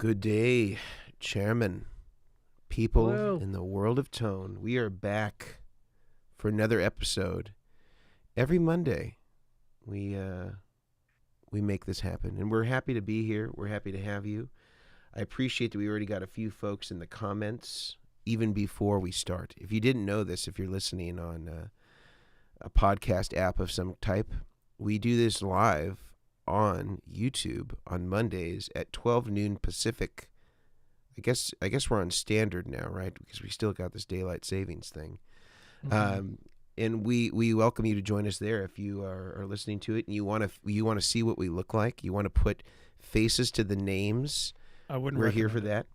Good day, Chairmen, people Hello. in the world of tone. We are back for another episode. Every Monday, we make this happen, and we're happy to be here. We're happy to have you. I appreciate that we already got a few folks in the comments even before we start. If you didn't know this, if you're listening on a podcast app of some type, we do this live on YouTube on Mondays at 12 noon Pacific. I guess we're on standard now, right? Because we still got this daylight savings thing. Mhm. And we welcome you to join us there if you are listening to it and you want to see what we look like. You want to put faces to the names. I wouldn't. We're here for recommend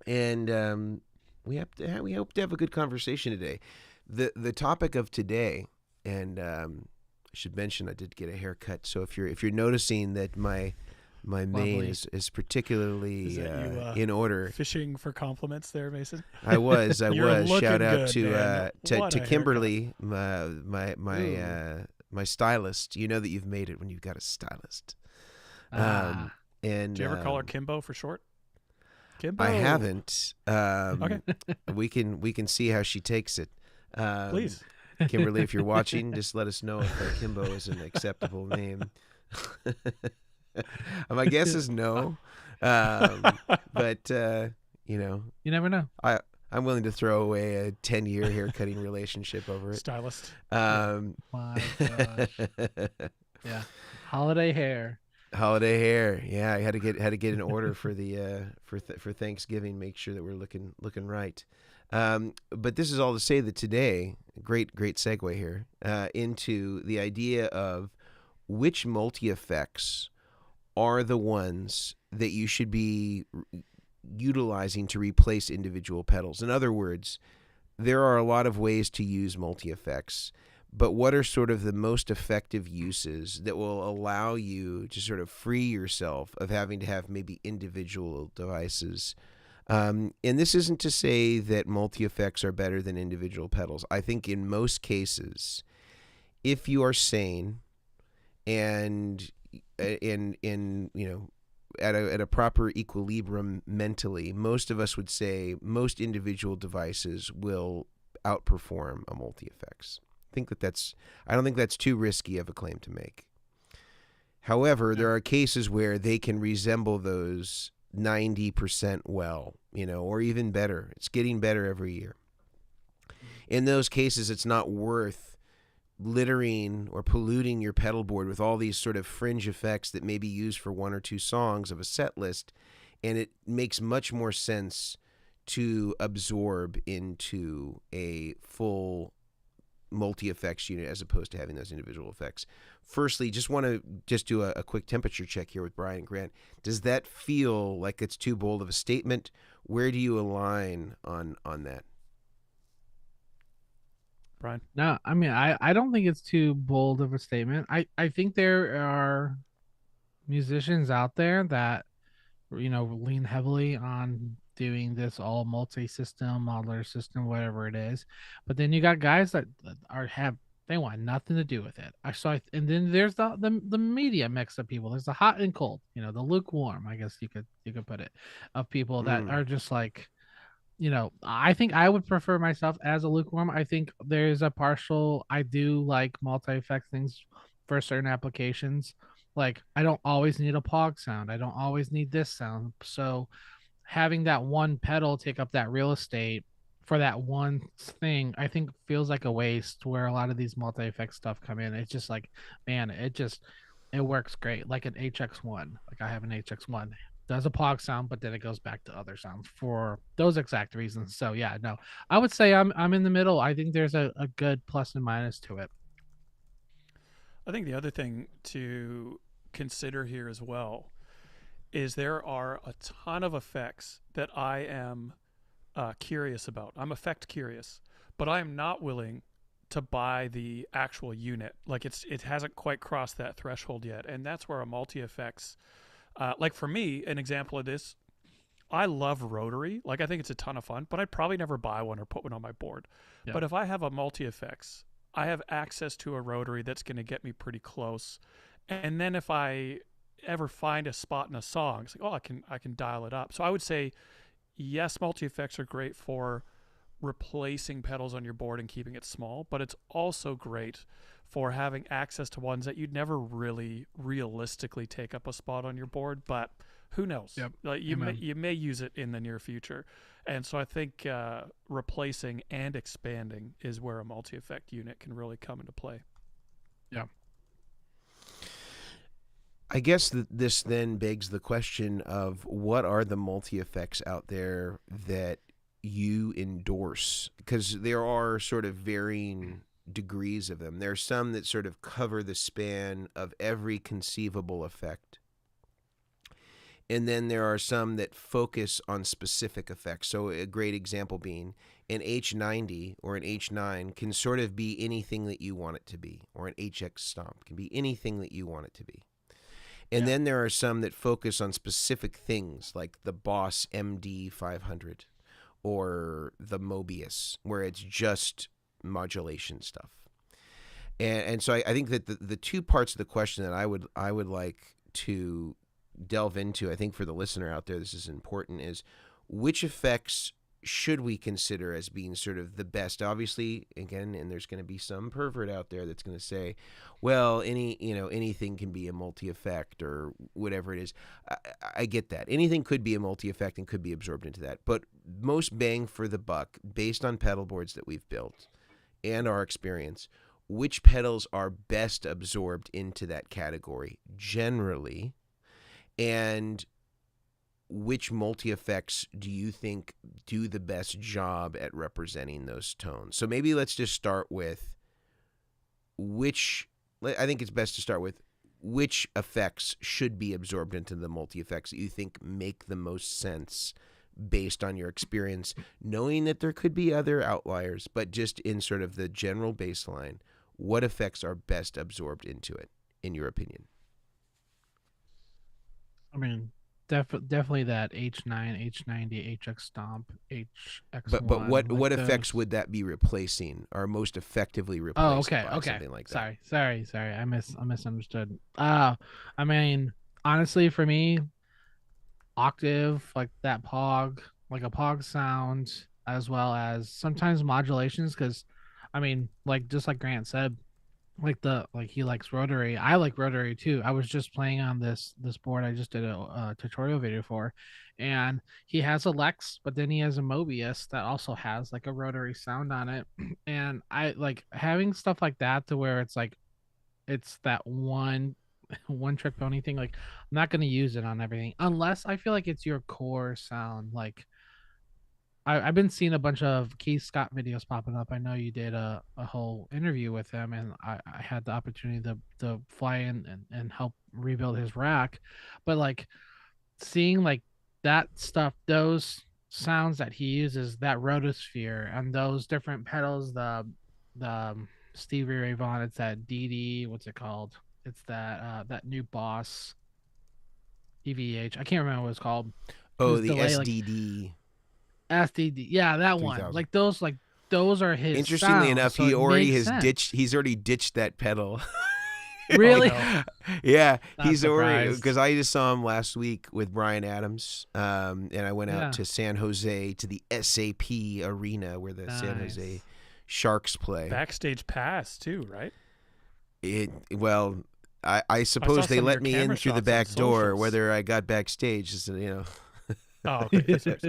that. And we hope to have a good conversation today. The topic of today, and I should mention I did get a haircut. So if you're noticing that my mane Lovely. is particularly Is that you, in order, fishing for compliments there, Mason. I was. You're looking Shout out good, man. to What a Kimberly, my stylist. You know that you've made it when you've got a stylist. And Do you ever call her Kimbo for short? Kimbo. I haven't. Okay. we can see how she takes it. Please. Kimberly, if you're watching, just let us know if Kimbo is an acceptable name. My guess is no, but You never know. I'm willing to throw away a 10-year haircutting relationship over it. Stylist. Um, My gosh. Yeah. Holiday hair. Holiday hair, yeah. I had to get an order for the for Thanksgiving. Make sure that we're looking right. But this is all to say that today, great segue here into the idea of which multi-effects are the ones that you should be utilizing to replace individual pedals. In other words, there are a lot of ways to use multi-effects, but what are sort of the most effective uses that will allow you to sort of free yourself of having to have maybe individual devices? And this isn't to say that multi-effects are better than individual pedals. I think in most cases, if you are sane and in at a proper equilibrium mentally, most of us would say most individual devices will outperform a multi-effects. I don't think that's too risky of a claim to make. However, there are cases where they can resemble those 90% well, or even better. It's getting better every year. In those cases, it's not worth littering or polluting your pedal board with all these sort of fringe effects that may be used for one or two songs of a set list, and it makes much more sense to absorb into a full multi-effects unit as opposed to having those individual effects. Firstly, just want to do a quick temperature check here with Brian Grant. Does that feel like it's too bold of a statement? Where do you align on that? Brian. No, I mean I don't think it's too bold of a statement. I think there are musicians out there that lean heavily on doing this all multi-system, modular system, whatever it is. But then you got guys that they want nothing to do with it. And then there's the media mix of people. There's the hot and cold, the lukewarm, I guess you could put it, of people that are just like, I think I would prefer myself as a lukewarm. I think there's I do like multi-effect things for certain applications. Like I don't always need a POG sound. I don't always need this sound. So having that one pedal take up that real estate for that one thing, I think feels like a waste where a lot of these multi-effect stuff come in. It's just like, man, it works great. Like an HX1. Like I have an HX1. Does a POG sound, but then it goes back to other sounds for those exact reasons. So yeah, no, I would say I'm in the middle. I think there's a good plus and minus to it. I think the other thing to consider here as well is there are a ton of effects that I am curious about. I'm effect curious, but I am not willing to buy the actual unit. Like it hasn't quite crossed that threshold yet, and that's where a multi-effects, like for me, an example of this, I love rotary. Like I think it's a ton of fun, but I'd probably never buy one or put one on my board. Yeah. But if I have a multi-effects, I have access to a rotary that's going to get me pretty close. And then if I ever find a spot in a song, it's like, oh, I can dial it up. So I would say, yes, multi-effects are great for replacing pedals on your board and keeping it small, but it's also great for having access to ones that you'd never really realistically take up a spot on your board, but who knows? Yep. Like you may use it in the near future. And so I think replacing and expanding is where a multi-effect unit can really come into play. Yeah. I guess this then begs the question of what are the multi-effects out there that you endorse? Because there are sort of varying degrees of them. There are some that sort of cover the span of every conceivable effect. And then there are some that focus on specific effects. So a great example being an H90 or an H9 can sort of be anything that you want it to be, or an HX Stomp can be anything that you want it to be. And then there are some that focus on specific things like the Boss MD500 or the Mobius, where it's just modulation stuff. And so I think that the two parts of the question that I would like to delve into, I think for the listener out there, this is important, is which effects should we consider as being sort of the best? Obviously, again, and there's going to be some pervert out there that's going to say, well, anything can be a multi-effect or whatever it is. I get that. Anything could be a multi-effect and could be absorbed into that. But most bang for the buck, based on pedal boards that we've built and our experience, which pedals are best absorbed into that category generally, and which multi-effects do you think do the best job at representing those tones? So maybe let's just start with I think it's best to start with which effects should be absorbed into the multi-effects that you think make the most sense based on your experience, knowing that there could be other outliers, but just in sort of the general baseline, what effects are best absorbed into it, in your opinion? I mean, definitely that H9, H90, HX Stomp, HX1. But what like effects those. would that be replacing, or most effectively replaced by Okay. something like that? Sorry. I misunderstood. I mean, honestly, for me, octave, like that pog, like a pog sound, as well as sometimes modulations, because I mean, like just like Grant said, like he likes rotary. I like rotary too. I was just playing on this board I just did a tutorial video for, and he has a Lex, but then he has a Mobius that also has like a rotary sound on it. And I like having stuff like that to where it's like it's that one trick pony thing. Like I'm not gonna use it on everything unless I feel like it's your core sound. Like I've been seeing a bunch of Keith Scott videos popping up. I know you did a whole interview with him, and I had the opportunity to fly in and help rebuild his rack. But like seeing like that stuff, those sounds that he uses, that rotosphere and those different pedals, the Stevie Ray Vaughan, it's that DD, what's it called? It's that new Boss EVH. I can't remember what it's called. Oh, the delay, SDD. SDD, yeah, that one. 3000. Like those are his. Interestingly sounds, enough, so he it already makes has sense. He's already ditched that pedal. Really? Yeah, Not he's already, surprised. because I just saw him last week with Brian Adams, and I went out Yeah. to San Jose to the SAP arena where the San Nice. Jose Sharks play. Backstage pass too, right? Well, I suppose they some of let your me in camera through the shots on back door. socials. Whether I got backstage is, Oh, okay. Sorry.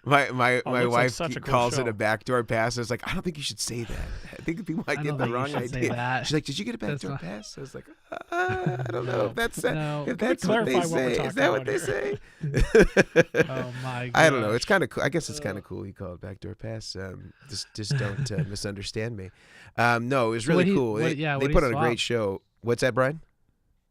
my looks like wife such a cool calls show. it a backdoor pass. I was like, I don't think you should say that. I think people might I get don't the think you wrong should say idea. that. She's like, did you get a That's backdoor not- pass? I was like, I don't know if that's No. if Can we that's what they clarify what we're say. Is talking that what about they here? say? Oh my god. I don't know. It's kind of cool. I guess it's kind of cool. You call it backdoor pass. Just don't misunderstand me. No, it was So really what he- cool. what- They, yeah, they what he put on a great swapped? show. What's that, Brian?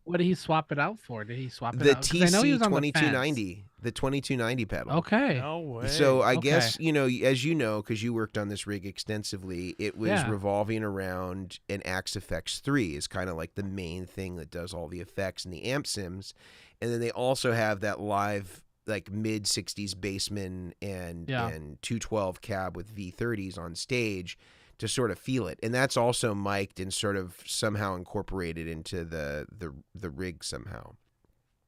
What did he swap it out for? Did he swap it The out? 'Cause I know he TC was on the fence. 2290. The 2290 pedal. Okay. No way. So I Okay. guess, as you know, because you worked on this rig extensively, it was Yeah. revolving around an Axe FX 3 is kind of like the main thing that does all the effects and the amp sims. And then they also have that live, like mid 60s bassman and 212 cab with V30s on stage to sort of feel it. And that's also mic'd and sort of somehow incorporated into the rig somehow.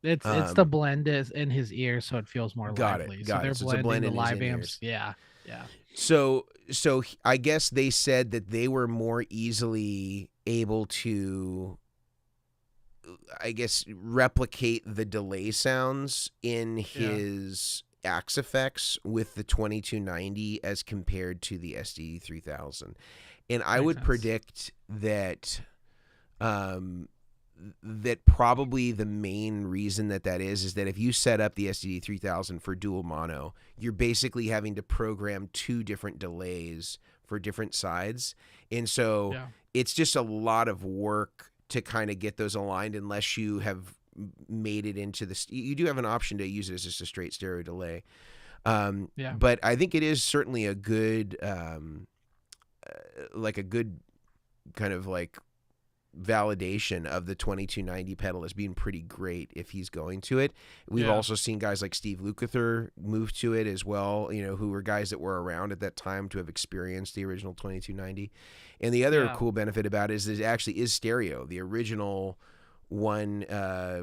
It's the blend is in his ear, so it feels more Got lively. it. So they're So it's a blending blend the in his live in-ears. amps. Yeah. So I guess they said that they were more easily able to, I guess, replicate the delay sounds in his Axe effects with the 2290 as compared to the SD 3000. And I would predict that that probably the main reason that is that if you set up the STD 3000 for dual mono, you're basically having to program 2 different delays for different sides. And so it's just a lot of work to kind of get those aligned unless you have made it into the... You do have an option to use it as just a straight stereo delay. But I think it is certainly a good... like a good kind of like validation of the 2290 pedal as being pretty great if he's going to it. We've also seen guys like Steve Lukather move to it as well, you know, who were guys that were around at that time to have experienced the original 2290. And the other cool benefit about it is that it actually is stereo. The original one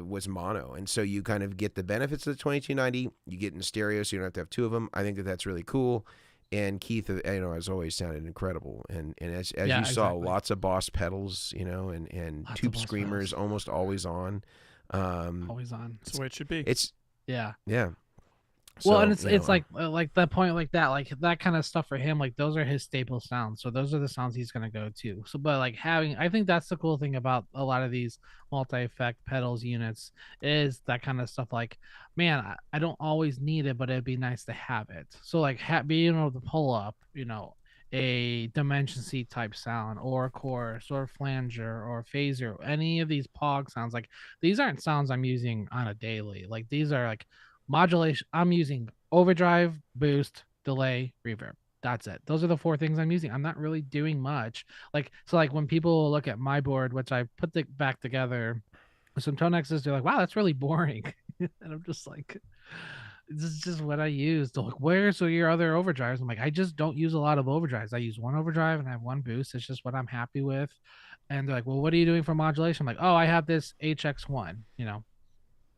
was mono, and so you kind of get the benefits of the 2290. You get in stereo, so you don't have to have 2 of them. I think that that's really cool. And Keith, you know, has always sounded incredible. And as you saw, lots of Boss pedals, you know, and tube screamers pedals. Almost always on. Always on. That's the way it should be. It's yeah. So, well, and it's like that point like that kind of stuff for him. Like those are his staple sounds. So those are the sounds he's gonna go to. So, but like I think that's the cool thing about a lot of these multi-effect pedals units is that kind of stuff. Like, man, I don't always need it, but it'd be nice to have it. So like being able to pull up, you know, a Dimension C type sound or a chorus or a flanger or a phaser, any of these POG sounds. Like these aren't sounds I'm using on a daily. Like these are like modulation. I'm using overdrive, boost, delay, reverb. That's it. Those are the 4 things I'm using. I'm not really doing much. Like, so like when people look at my board, which I put back together with some tone X's, they're like, wow, that's really boring. And I'm just like, this is just what I use. They're like, where's your other overdrives? I'm like, I just don't use a lot of overdrives. I use 1 overdrive and I have 1 boost. It's just what I'm happy with. And they're like, well, what are you doing for modulation? I'm like, oh, I have this HX1, you know,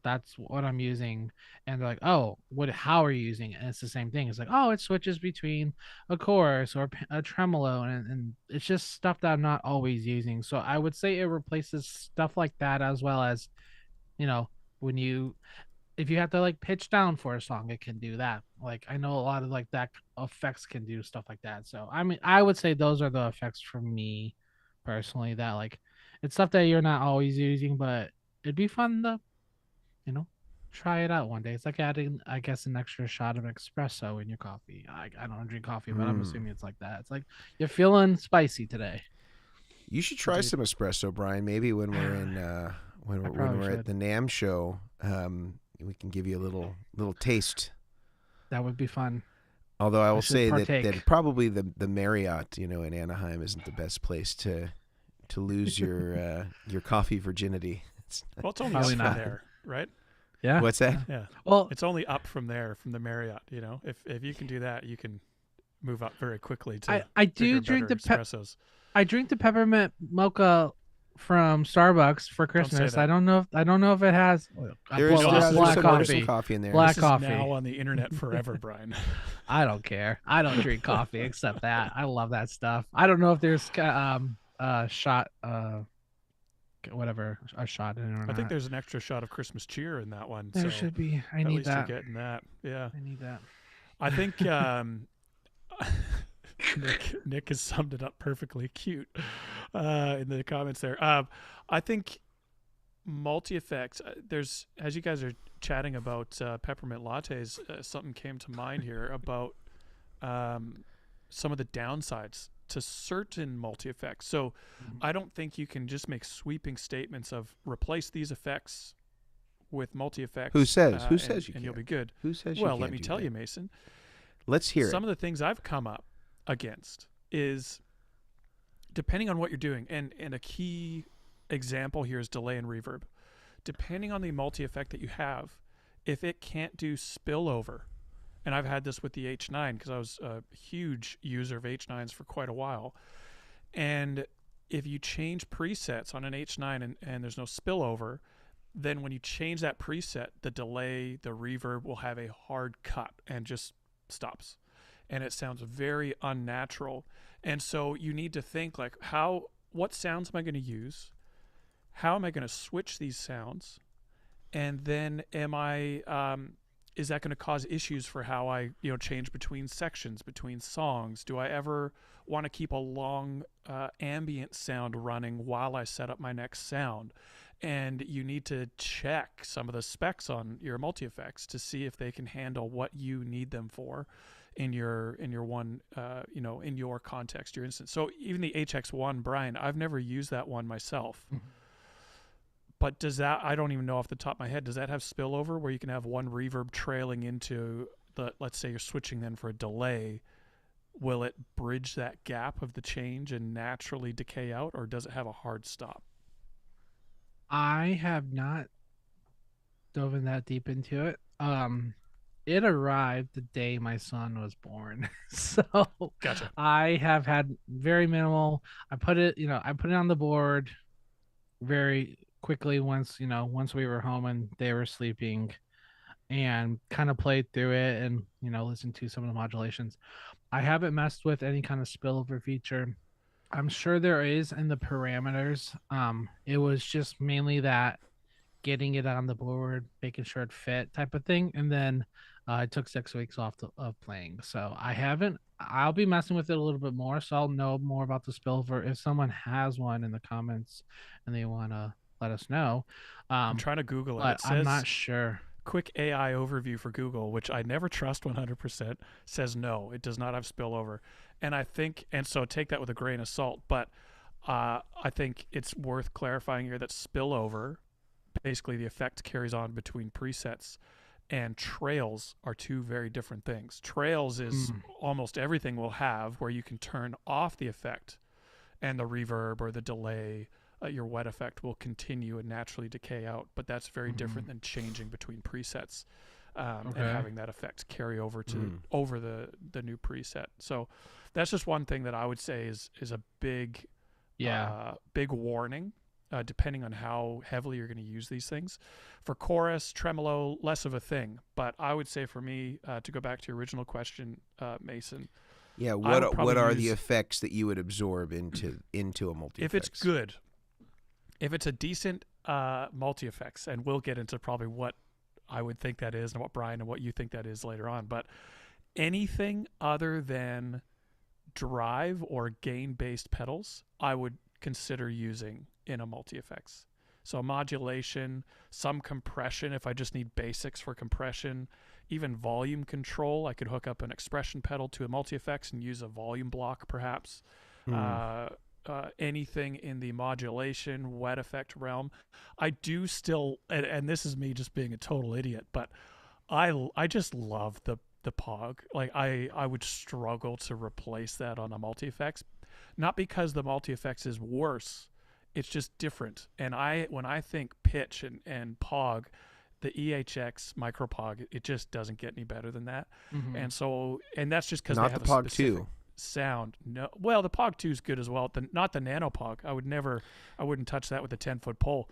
that's what I'm using. And they're like, oh, how are you using it? And it's the same thing. It's like, oh, it switches between a chorus or a tremolo, and it's just stuff that I'm not always using. So I would say it replaces stuff like that, as well as, you know, if you have to like pitch down for a song, it can do that. Like I know a lot of like that effects can do stuff like that. So I mean, I would say those are the effects for me personally, that like it's stuff that you're not always using, but it'd be fun to, you know, try it out one day. It's like adding, I guess, an extra shot of espresso in your coffee. I don't drink coffee, but I'm assuming it's like that. It's like you're feeling spicy today. You should try some espresso, Brian. Maybe when we're in when we're at the NAMM show, we can give you a little taste. That would be fun. Although I will say that probably the Marriott, you know, in Anaheim isn't the best place to lose your coffee virginity. Well, it's only up from there, right? Yeah. What's that? Yeah. Well, it's only up from there, from the Marriott. You know, if you can do that, you can move up very quickly to. I do drink the espressos. I drink the peppermint mocha from Starbucks for Christmas. I don't know if it has black coffee. Some coffee in there. Black this coffee. Is now on the internet forever, Brian. I don't care. I don't drink coffee except that. I love that stuff. I don't know if there's shot whatever a shot in it or not. I think there's an extra shot of Christmas cheer in that one. There should be. I at need least that. You're getting that. Yeah. I need that. I think Nick has summed it up perfectly. Cute in the comments there. I think multi-effects, there's, as you guys are chatting about peppermint lattes, something came to mind here about some of the downsides to certain multi-effects. So I don't think you can just make sweeping statements of replace these effects with multi-effects. Who says you and can? You'll be good. Who says you Well, can't let me do tell that? you, Mason. Let's hear Some of the things I've come up against is, depending on what you're doing, and a key example here is delay and reverb. Depending on the multi-effect that you have, if it can't do spillover and I've had this with the H9 because I was a huge user of H9s for quite a while. And if you change presets on an H9 and there's no spillover, then when you change that preset, the delay, the reverb will have a hard cut and just stops. And it sounds very unnatural. And so you need to think like, what sounds am I going to use? How am I going to switch these sounds? And then is that going to cause issues for how I, change between sections, between songs? Do I ever want to keep a long ambient sound running while I set up my next sound? And you need to check some of the specs on your multi-effects to see if they can handle what you need them for in your one, in your context, your instance. So even the HX1, Brian, I've never used that one myself. Mm-hmm. But does that, I don't even know off the top of my head, does that have spillover where you can have one reverb trailing into let's say you're switching then for a delay? Will it bridge that gap of the change and naturally decay out, or does it have a hard stop? I have not dove in that deep into it. It arrived the day my son was born. So gotcha. I have had very minimal. I put it on the board very quickly once we were home and they were sleeping, and kind of played through it and listened to some of the modulations. I haven't messed with any kind of spillover feature. I'm sure there is in the parameters. It was just mainly that getting it on the board, making sure it fit type of thing. And then I took 6 weeks off of playing. So I'll be messing with it a little bit more. So I'll know more about the spillover. If someone has one in the comments and they want to let us know. I'm trying to Google it. But I'm not sure. Quick AI overview for Google, which I never trust 100%, says no, it does not have spillover. And I think, and so take that with a grain of salt, but I think it's worth clarifying here that spillover, basically the effect carries on between presets, and trails are two very different things. Trails is almost everything we'll have where you can turn off the effect and the reverb or the delay, your wet effect will continue and naturally decay out, but that's very different than changing between presets and having that effect carry over to over the new preset. So that's just one thing that I would say is a big big warning, depending on how heavily you're going to use these things. For chorus, tremolo, less of a thing, but I would say for me, to go back to your original question, Mason. Yeah, what are the effects that you would absorb into a multi-effects? If it's good, if it's a decent multi-effects, and we'll get into probably what I would think that is and what Brian and what you think that is later on, but anything other than drive or gain-based pedals, I would consider using in a multi-effects. So modulation, some compression if I just need basics for compression, even volume control. I could hook up an expression pedal to a multi-effects and use a volume block perhaps. Anything in the modulation, wet effect realm. I do still, and this is me just being a total idiot, but I just love the POG. Like I would struggle to replace that on a multi-effects, not because the multi-effects is worse, it's just different. And when I think pitch and POG, the EHX micro POG, it just doesn't get any better than that. And that's just because they have the a POG specific 2 sound. No, well, the POG 2 is good as well. Not the nano POG. I wouldn't touch that with a 10-foot pole.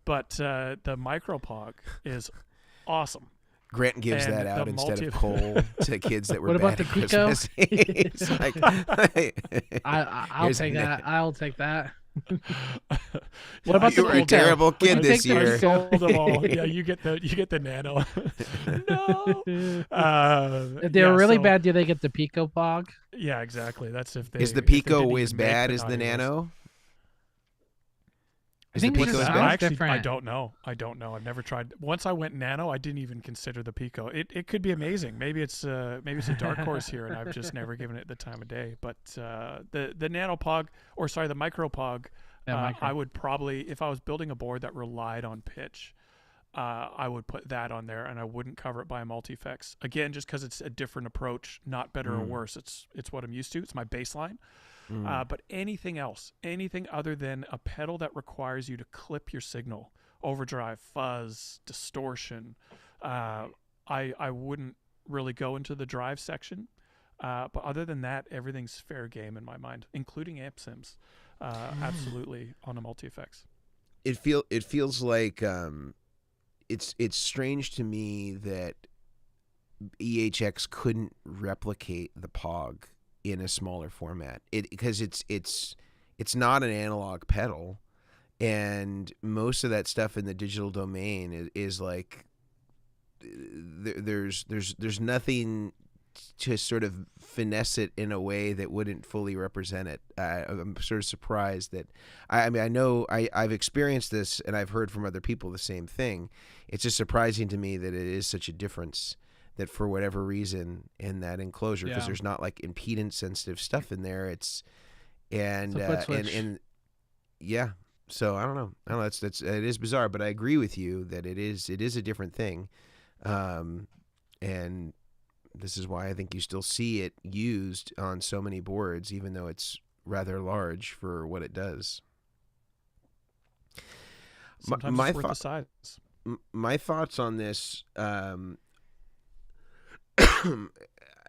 But the micro POG is awesome. Grant gives that out instead of coal to kids that were what about bad the at Pico? Christmas. It's like, I'll take that. I'll take that. What about you the were a terrible kid this year. I sold them all. Yeah, you get the nano. No. If they're really bad, do they get the Pico POG? Yeah, exactly. That's if they. Is the Pico as bad as the nano? I think it's different. I don't know. I've never tried. Once I went nano, I didn't even consider the Pico. It could be amazing. Maybe it's a dark horse here, and I've just never given it the time of day. But the nano POG, the micro POG, I would probably, if I was building a board that relied on pitch, I would put that on there, and I wouldn't cover it by a multi-effects. Again, just because it's a different approach, not better or worse. It's what I'm used to. It's my baseline. But anything else, anything other than a pedal that requires you to clip your signal, overdrive, fuzz, distortion, I wouldn't really go into the drive section. But other than that, everything's fair game in my mind, including amp sims. Absolutely on a multi-effects. It feels like it's strange to me that EHX couldn't replicate the Pog in a smaller format. Because it's not an analog pedal, and most of that stuff in the digital domain is like there's nothing to sort of finesse it in a way that wouldn't fully represent it. I'm sort of surprised that I mean, I know I've experienced this and I've heard from other people the same thing. It's just surprising to me that it is such a difference, that for whatever reason in that enclosure, because there's not like impedance sensitive stuff in there. It's and yeah. So I don't know. That's it is bizarre, but I agree with you that it is a different thing, and this is why I think you still see it used on so many boards, even though it's rather large for what it does. Sometimes it's worth the size. My thoughts on this, I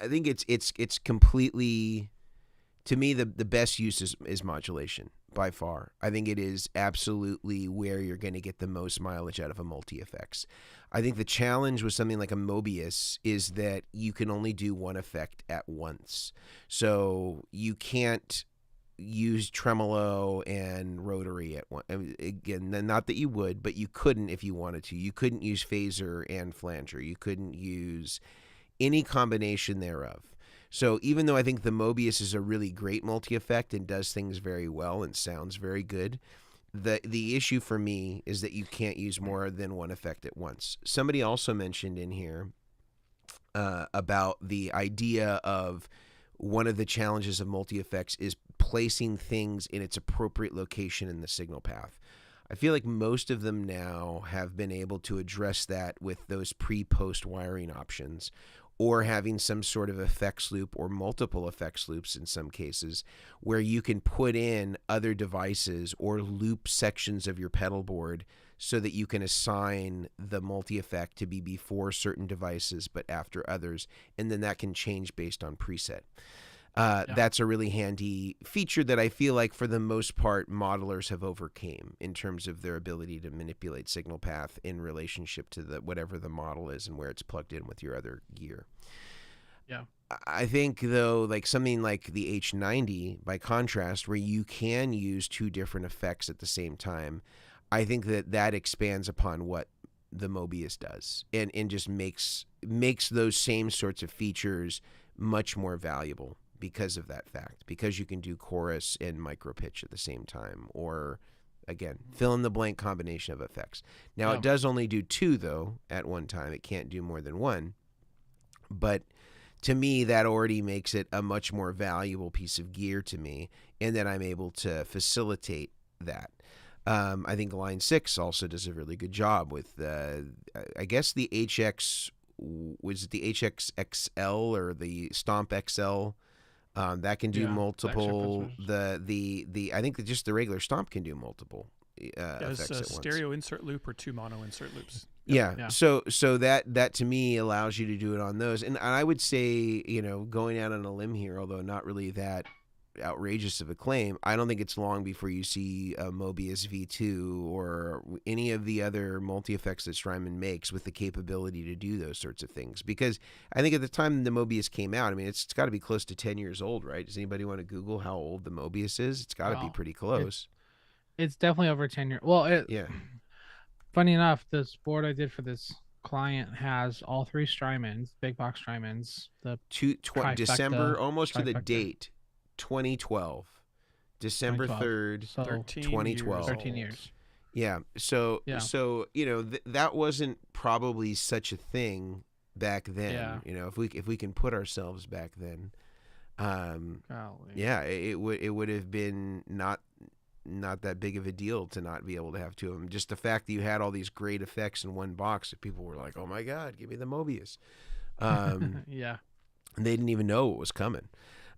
think it's completely, to me, the best use is modulation by far. I think it is absolutely where you're going to get the most mileage out of a multi-effects. I think the challenge with something like a Mobius is that you can only do one effect at once. So you can't use tremolo and rotary at one. Again, not that you would, but you couldn't if you wanted to. You couldn't use phaser and flanger. You couldn't use any combination thereof. So even though I think the Mobius is a really great multi-effect and does things very well and sounds very good, the issue for me is that you can't use more than one effect at once. Somebody also mentioned in here about the idea of one of the challenges of multi-effects is placing things in its appropriate location in the signal path. I feel like most of them now have been able to address that with those pre-post wiring options, or having some sort of effects loop or multiple effects loops in some cases, where you can put in other devices or loop sections of your pedal board so that you can assign the multi-effect to be before certain devices but after others, and then that can change based on preset. That's a really handy feature that I feel like for the most part modelers have overcame in terms of their ability to manipulate signal path in relationship to whatever the model is and where it's plugged in with your other gear. Yeah. I think though, like something like the H90 by contrast, where you can use two different effects at the same time, I think that expands upon what the Mobius does and just makes those same sorts of features much more valuable because of that fact, because you can do chorus and micro pitch at the same time, or again, fill in the blank combination of effects. Now it does only do two though at one time. It can't do more than one, but to me that already makes it a much more valuable piece of gear to me, and that I'm able to facilitate that. I think Line 6 also does a really good job with I guess the HX, was it the HX XL or the Stomp XL? That can do multiple. The I think that just the regular Stomp can do multiple effects at once. Stereo insert loop or two mono insert loops. Yeah. So that to me allows you to do it on those, and I would say, going out on a limb here, although not really that outrageous of a claim, I don't think it's long before you see a Mobius V2 or any of the other multi-effects that Strymon makes with the capability to do those sorts of things. Because I think at the time the Mobius came out, I mean, it's got to be close to 10 years old, right? Does anybody want to Google how old the Mobius is? It's got to be pretty close. It's definitely over 10 years. Well, yeah. Funny enough, this board I did for this client has all three Strymons, big box Strymons. December, almost to the date. 2012, December 3rd, so 2012. 13 years. Yeah. So that wasn't probably such a thing back then. If we can put ourselves back then, it would have been not that big of a deal to not be able to have two of them. Just the fact that you had all these great effects in one box, that people were like, "Oh my God, give me the Mobius." Yeah. And they didn't even know what was coming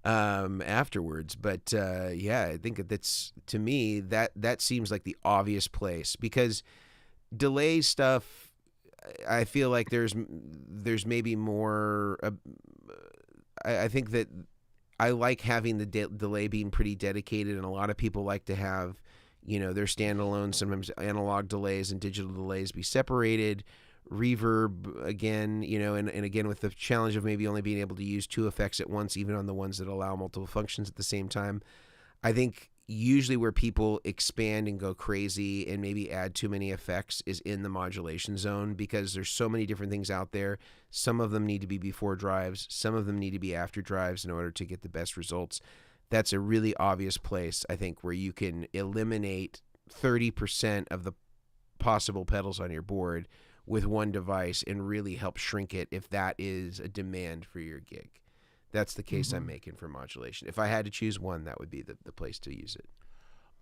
afterwards. But I think that's, to me, that seems like the obvious place, because delay stuff, I feel like there's maybe more. I think that I like having the delay being pretty dedicated, and a lot of people like to have, their standalone, sometimes analog delays and digital delays be separated. Reverb again, and again with the challenge of maybe only being able to use 2 effects at once, even on the ones that allow multiple functions at the same time. I think usually where people expand and go crazy and maybe add too many effects is in the modulation zone, because there's so many different things out there. Some of them need to be before drives, some of them need to be after drives in order to get the best results. That's a really obvious place, I think, where you can eliminate 30% of the possible pedals on your board with one device and really help shrink it if that is a demand for your gig. That's the case I'm making for modulation. If I had to choose one, that would be the place to use it.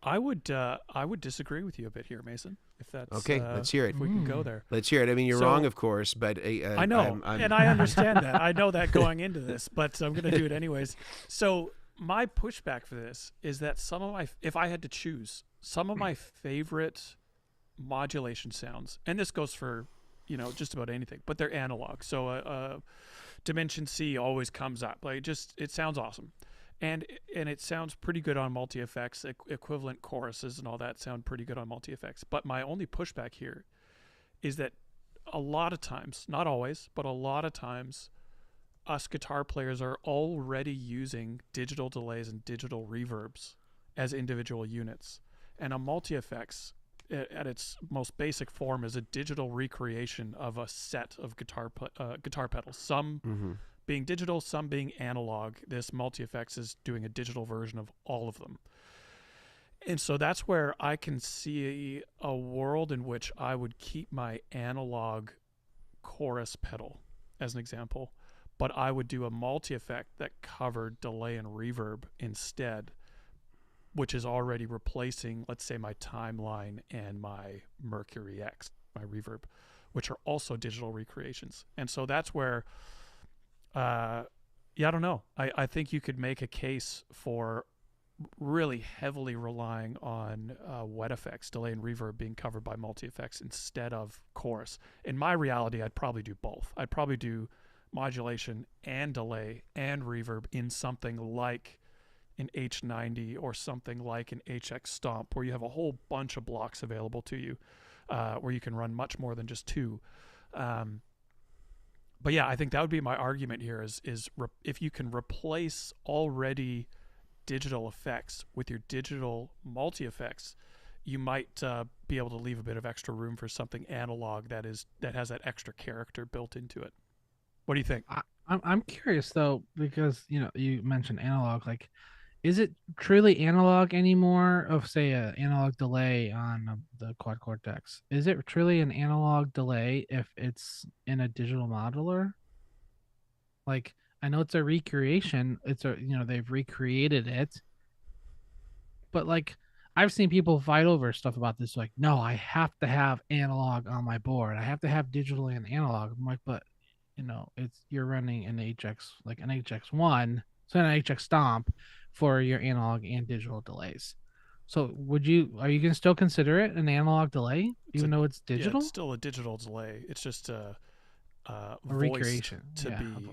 I would disagree with you a bit here, Mason. If that's okay, let's hear it. If we can go there. Let's hear it. I mean, you're wrong, of course, but I know, and I understand that. I know that going into this, but I'm going to do it anyways. So my pushback for this is that if I had to choose some of my favorite modulation sounds, and this goes for just about anything, but they're analog. So Dimension C always comes up. Like, it sounds awesome, and it sounds pretty good on multi-effects. Equivalent choruses and all that sound pretty good on multi-effects. But my only pushback here is that a lot of times, not always, but a lot of times, us guitar players are already using digital delays and digital reverbs as individual units, and a multi-effects at its most basic form is a digital recreation of a set of guitar pedals, some being digital, some being analog. This multi-effects is doing a digital version of all of them. And so that's where I can see a world in which I would keep my analog chorus pedal as an example, but I would do a multi-effect that covered delay and reverb instead, which is already replacing, let's say, my Timeline and my Mercury X, my reverb, which are also digital recreations. And so that's where, I don't know. I think you could make a case for really heavily relying on wet effects, delay and reverb being covered by multi-effects instead of chorus. In my reality, I'd probably do both. I'd probably do modulation and delay and reverb in something like an H90 or something like an HX Stomp, where you have a whole bunch of blocks available to you, where you can run much more than just 2. But yeah, I think that would be my argument here is if you can replace already digital effects with your digital multi-effects, you might be able to leave a bit of extra room for something analog that has that extra character built into it. What do you think? I'm curious though, because you mentioned analog. Like, is it truly analog anymore? Of say an analog delay on the quad cortex, is it truly an analog delay if it's in a digital modular? Like, I know it's a recreation. It's they've recreated it, but like, I've seen people fight over stuff about this. Like, no, I have to have analog on my board. I have to have digital and analog. I'm like, but you're running an HX, like an HX1, so an HX Stomp for your analog and digital delays. So are you going to still consider it an analog delay, even though it's digital? Yeah, it's still a digital delay. It's just a recreation to be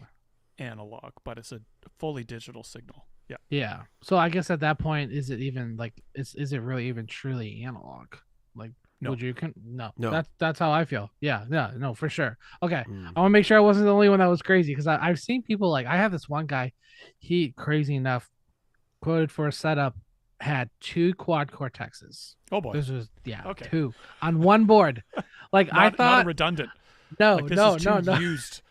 analog, but it's a fully digital signal. Yeah. Yeah. So I guess at that point, is it even like, is it really even truly analog? Like, no. Would you no. No. That's how I feel. Yeah, no, for sure. Okay. I want to make sure I wasn't the only one that was crazy, because I've seen people, like, I have this one guy, he, crazy enough, quoted for a setup, had 2 quad cortexes. Oh boy. This was 2 on one board. Like, I thought not redundant. No, like, this no, is no. Used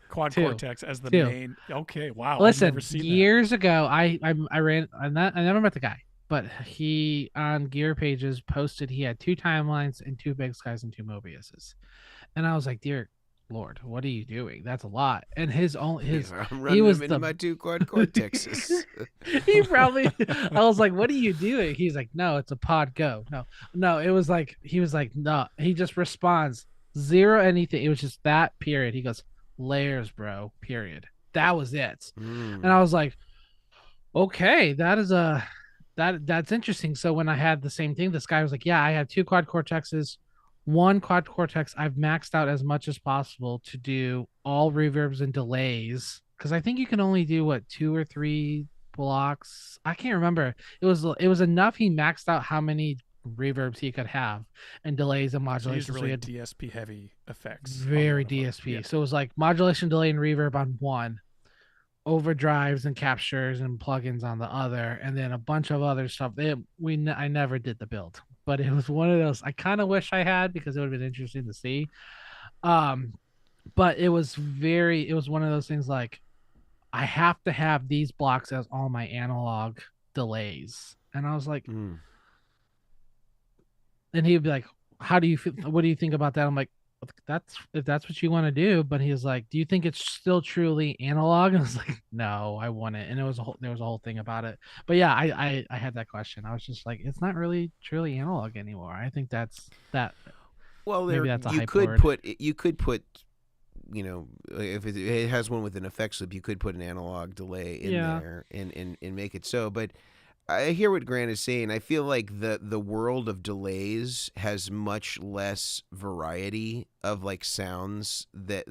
quad cortex as the main. Okay, wow. Listen, I've never seen years ago, I ran, I never met the guy, but he on Gear Pages posted he had 2 Timelines and 2 Big Skies and 2 Mobiuses, and I was like, dear Lord, what are you doing? That's a lot. And I'm running him into my 2 quad cortexes. He probably, I was like, what are you doing? He's like, no, it's a pod go. No, it was like, he was like, no, he just responds 0 anything. It was just that, period. He goes, layers, bro, period. That was it. And I was like, okay, that's interesting. So when I had the same thing, this guy was like, yeah, I have 2 quad cortexes, one quad cortex, I've maxed out as much as possible to do all reverbs and delays, because I think you can only do what 2 or 3 blocks. I can't remember. It was enough. He maxed out how many reverbs he could have and delays and So he's modulation. So really he had DSP heavy effects. on very one of them. DSP. Yeah. So it was like modulation, delay, and reverb on one, overdrives and captures and plugins on the other, and then a bunch of other stuff. I never did the build, but it was one of those I kind of wish I had, because it would have been interesting to see. But it was one of those things like, I have to have these blocks as all my analog delays, and I was like, Mm. and he'd be like, how do you feel, what do you think about that? I'm like, if that's what you want to do. But he was like, do you think it's still truly analog? And I was like, no, I want it. And there was a whole thing about it. But yeah, I had that question. I was just like, it's not really truly analog anymore. I think that's that. Well, Maybe that's a you hype could word. put if it has one with an effects loop, you could put an analog delay in Yeah. there and make it so. But I hear what Grant is saying. I feel like the world of delays has much less variety of like sounds that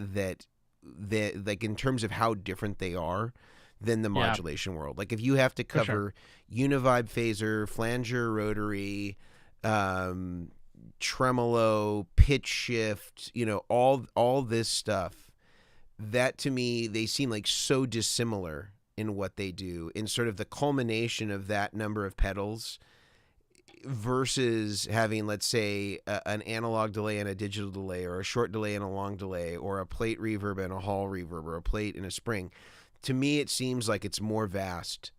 like in terms of how different they are than the Yeah. modulation world. Like if you have to For sure. cover univibe phaser, flanger, rotary, tremolo, pitch shift, all this stuff, that to me they seem like so dissimilar in what they do, in sort of the culmination of that number of pedals versus having, let's say, an analog delay and a digital delay, or a short delay and a long delay, or a plate reverb and a hall reverb, or a plate and a spring. To me, it seems like it's more vast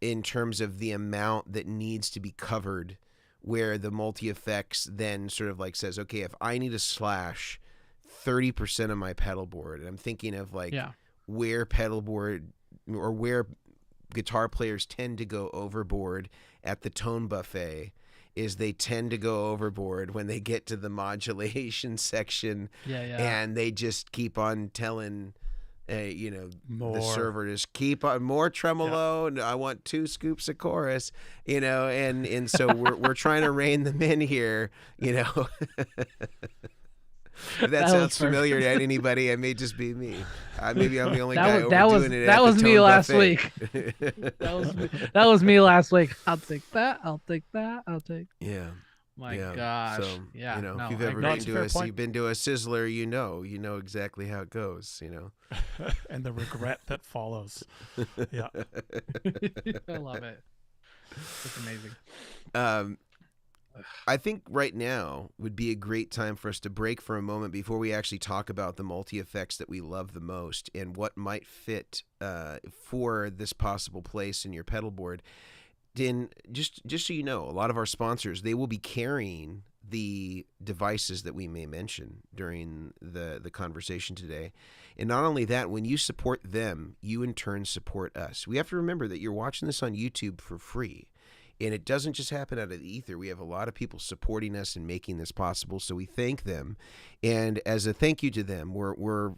in terms of the amount that needs to be covered, where the multi-effects then sort of like says, okay, if I need to slash 30% of my pedal board, and I'm thinking of like where pedalboard or where guitar players tend to go overboard at the tone buffet, is they tend to go overboard when they get to the modulation section, and they just keep on telling the server, just keep on more tremolo, and I want 2 scoops of chorus, and so we're trying to rein them in here, If that sounds familiar to anybody, it may just be me. Maybe I'm the only guy overdoing it. That was me last week. That was me last week. I'll take that. Yeah. My gosh. So, no, if you've ever been to a Sizzler, you know exactly how it goes, And the regret that follows. Yeah. I love it. It's amazing. I think right now would be a great time for us to break for a moment before we actually talk about the multi-effects that we love the most and what might fit for this possible place in your pedal board. Then just so you know, a lot of our sponsors, they will be carrying the devices that we may mention during the conversation today. And not only that, when you support them, you in turn support us. We have to remember that you're watching this on YouTube for free. And it doesn't just happen out of the ether. We have a lot of people supporting us and making this possible, so we thank them. And as a thank you to them, we're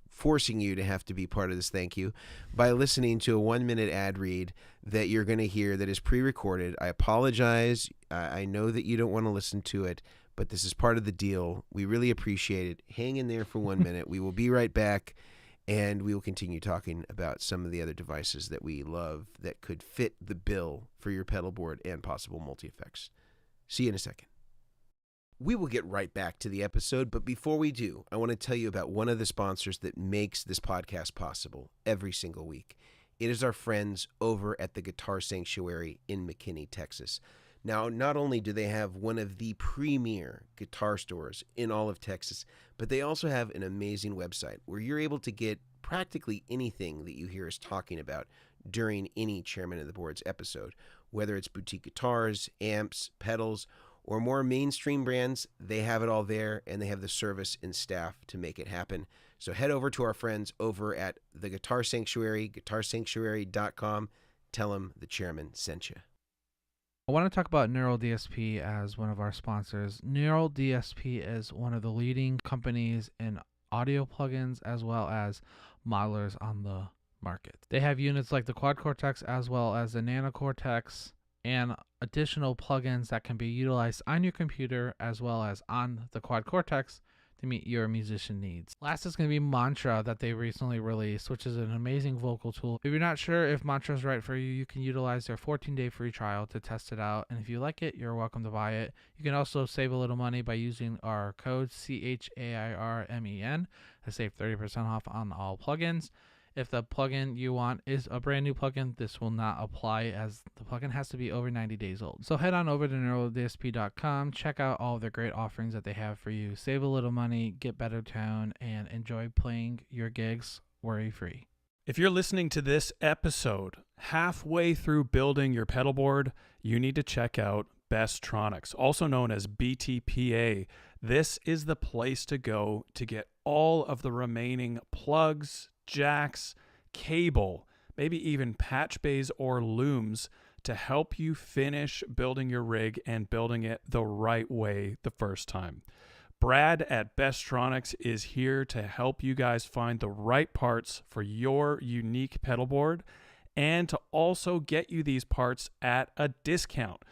forcing you to have to be part of this thank you by listening to a 1-minute ad read that you're going to hear that is pre-recorded. I apologize. I know that you don't want to listen to it, but this is part of the deal. We really appreciate it. Hang in there for 1 minute. We will be right back. And we will continue talking about some of the other devices that we love that could fit the bill for your pedal board and possible multi-effects. See you in a second. We will get right back to the episode, but before we do, I want to tell you about one of the sponsors that makes this podcast possible every single week. It is our friends over at the Guitar Sanctuary in McKinney, Texas. Now, not only do they have one of the premier guitar stores in all of Texas, but they also have an amazing website where you're able to get practically anything that you hear us talking about during any Chairman of the Boards episode. Whether it's boutique guitars, amps, pedals, or more mainstream brands, they have it all there, and they have the service and staff to make it happen. So head over to our friends over at the Guitar Sanctuary, guitarsanctuary.com. Tell them the Chairman sent you. I want to talk about Neural DSP as one of our sponsors. Neural DSP is one of the leading companies in audio plugins as well as modelers on the market. They have units like the Quad Cortex as well as the Nano Cortex and additional plugins that can be utilized on your computer as well as on the Quad Cortex to meet your musician needs. Last is going to be Mantra that they recently released, which is an amazing vocal tool. If you're not sure if Mantra is right for you, you can utilize their 14-day free trial to test it out, and if you like it, you're welcome to buy it. You can also save a little money by using our code CHAIRMEN to save 30% off on all plugins. If the plugin you want is a brand new plugin, this will not apply as the plugin has to be over 90 days old. So head on over to neurodsp.com, check out all of their great offerings that they have for you. Save a little money, get better tone, and enjoy playing your gigs worry-free. If you're listening to this episode halfway through building your pedalboard, you need to check out Bestronix, also known as BTPA. This is the place to go to get all of the remaining plugs, jacks, cable, maybe even patch bays or looms to help you finish building your rig and building it the right way the first time. Brad at Bestronix is here to help you guys find the right parts for your unique pedalboard and to also get you these parts at a discount.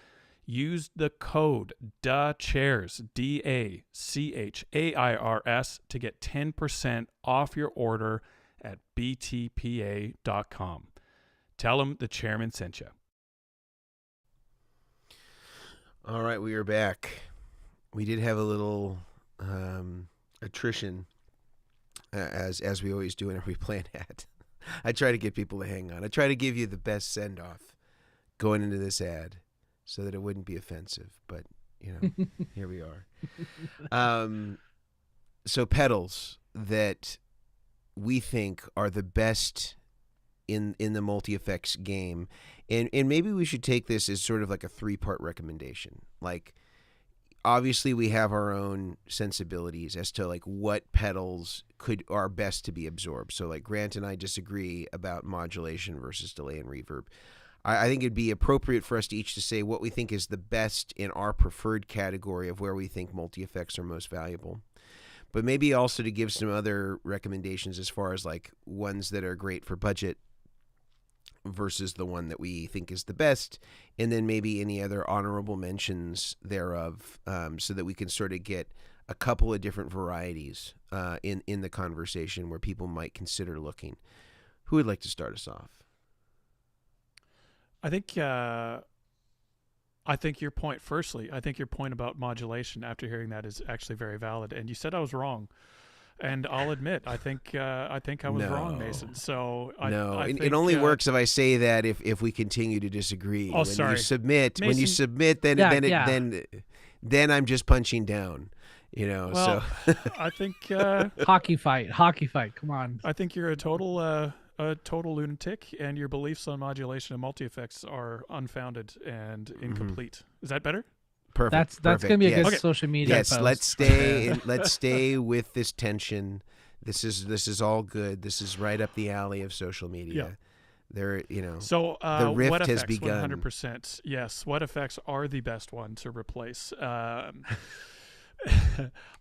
Use the code DACHAIRS, DACHAIRS, to get 10% off your order at btpa.com. Tell them the chairman sent you. All right, we are back. We did have a little attrition, as we always do whenever we plan at. I try to get people to hang on. I try to give you the best send-off going into this ad so that it wouldn't be offensive. But, you know, here we are. So pedals that we think are the best in the multi-effects game. And maybe we should take this as sort of like a 3-part recommendation. Like, obviously we have our own sensibilities as to like what pedals are best to be absorbed. So like Grant and I disagree about modulation versus delay and reverb. I think it'd be appropriate for us to each to say what we think is the best in our preferred category of where we think multi-effects are most valuable. But maybe also to give some other recommendations as far as like ones that are great for budget versus the one that we think is the best, and then maybe any other honorable mentions thereof, so that we can sort of get a couple of different varieties in the conversation where people might consider looking. Who would like to start us off? I think your point, firstly, I think your point about modulation after hearing that is actually very valid. And you said I was wrong. And I'll admit, I think I was wrong, Mason. So I think, it only works if I say that if we continue to disagree. Oh, sorry. When you submit, then I'm just punching down. You know, well, so I think Hockey fight. Come on. I think you're a total lunatic, and your beliefs on modulation and multi-effects are unfounded and incomplete. Is that better? Perfect. That's gonna be a good Okay. social media Yes, post. let's stay with this tension. This is all good. This is right up the alley of social media. There, you know. So the rift what has effects, begun. 100%. Yes, what effects are the best one to replace? I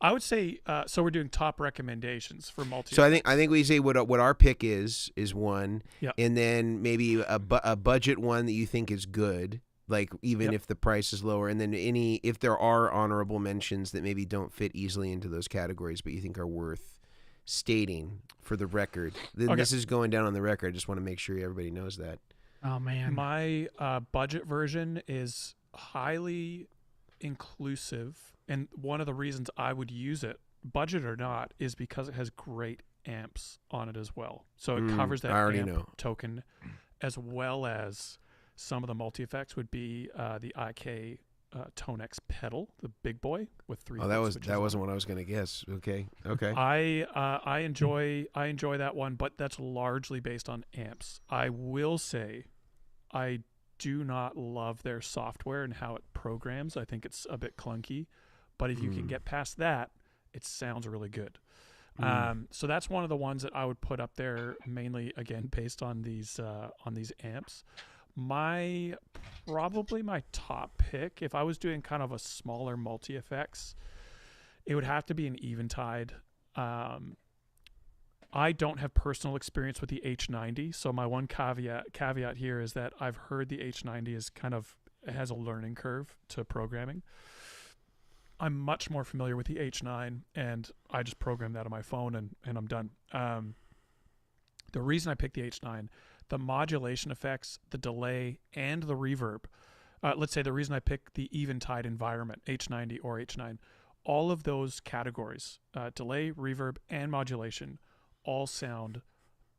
would say so. We're doing top recommendations for multi. So I think we say what our pick is one, Yep. and then maybe a budget one that you think is good. Like even if the price is lower, and then if there are honorable mentions that maybe don't fit easily into those categories, but you think are worth stating for the record. Then this is going down on the record. I just want to make sure everybody knows that. Oh man, my budget version is highly inclusive, and one of the reasons I would use it, budget or not, is because it has great amps on it as well. So it covers that amp token, as well as some of the multi-effects would be the IK Tonex pedal, the big boy with 3. Oh, that wasn't what I was going to guess. Okay. I enjoy that one, but that's largely based on amps. I will say, I do not love their software and how it programs. I think it's a bit clunky, but if you can get past that, it sounds really good. So that's one of the ones that I would put up there, mainly again based on these amps. Probably my top pick, if I was doing kind of a smaller multi-effects, it would have to be an eventide. I don't have personal experience with the H90, so my one caveat here is that I've heard the H90 is kind of has a learning curve to programming. I'm much more familiar with the H9, and I just program that on my phone, and I'm done. The reason I picked the H9, the modulation effects, the delay, and the reverb. Let's say the reason I picked the eventide environment, H90 or H9, all of those categories, delay, reverb, and modulation, all sound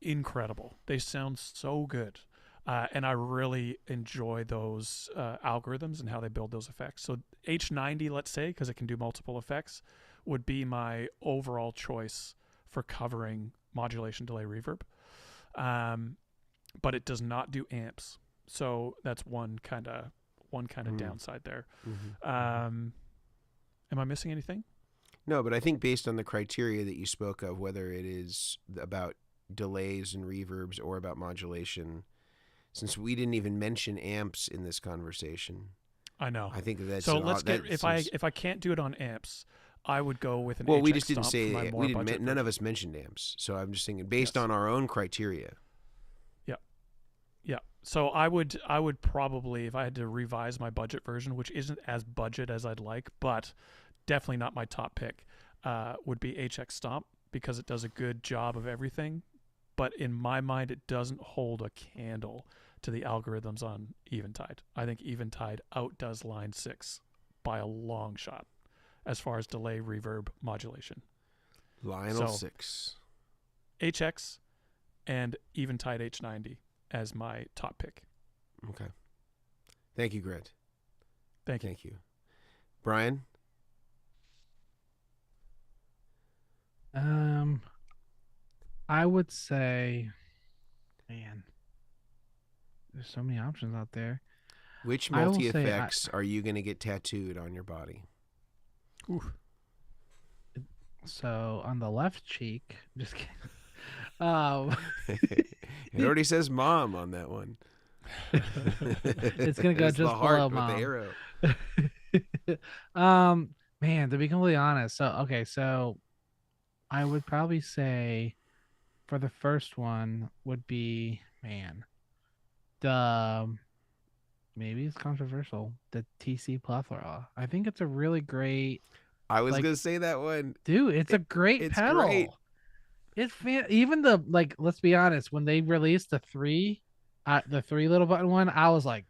incredible. They sound so good. And I really enjoy those algorithms and how they build those effects. So H90, let's say, because it can do multiple effects, would be my overall choice for covering modulation, delay, reverb. But it does not do amps. So that's one kind of downside there. Mm-hmm. Am I missing anything? No, but I think based on the criteria that you spoke of, whether it is about delays and reverbs or about modulation, since we didn't even mention amps in this conversation, I know. I think that's so. Let's get if I can't do it on amps, I would go with an. Well, HX we just didn't Stomp say for my more we didn't. budget None version. of us mentioned amps, so I'm just thinking based on our own criteria. Yeah. So I would probably, if I had to revise my budget version, which isn't as budget as I'd like, but definitely not my top pick, would be HX Stomp, because it does a good job of everything. But in my mind, it doesn't hold a candle to the algorithms on Eventide. I think Eventide outdoes Line 6 by a long shot as far as delay, reverb, modulation. Lionel 6. HX and Eventide H90 as my top pick. Okay. Thank you, Grant. Thank you. Thank you. Brian? I would say, man, there's so many options out there. Which I will say multi-effects are you going to get tattooed on your body? Ooh. So on the left cheek, just kidding. It already says mom on that one. It's gonna go There's just the heart below with mom. the arrow. Man, to be completely honest, so I would probably say for the first one would be, man, the maybe it's controversial, the TC plethora. I think it's a really great, I was like, going to say that one. dude, it's a great it's pedal. great. Even the, like, let's be honest, when they released the three little button one, I was like,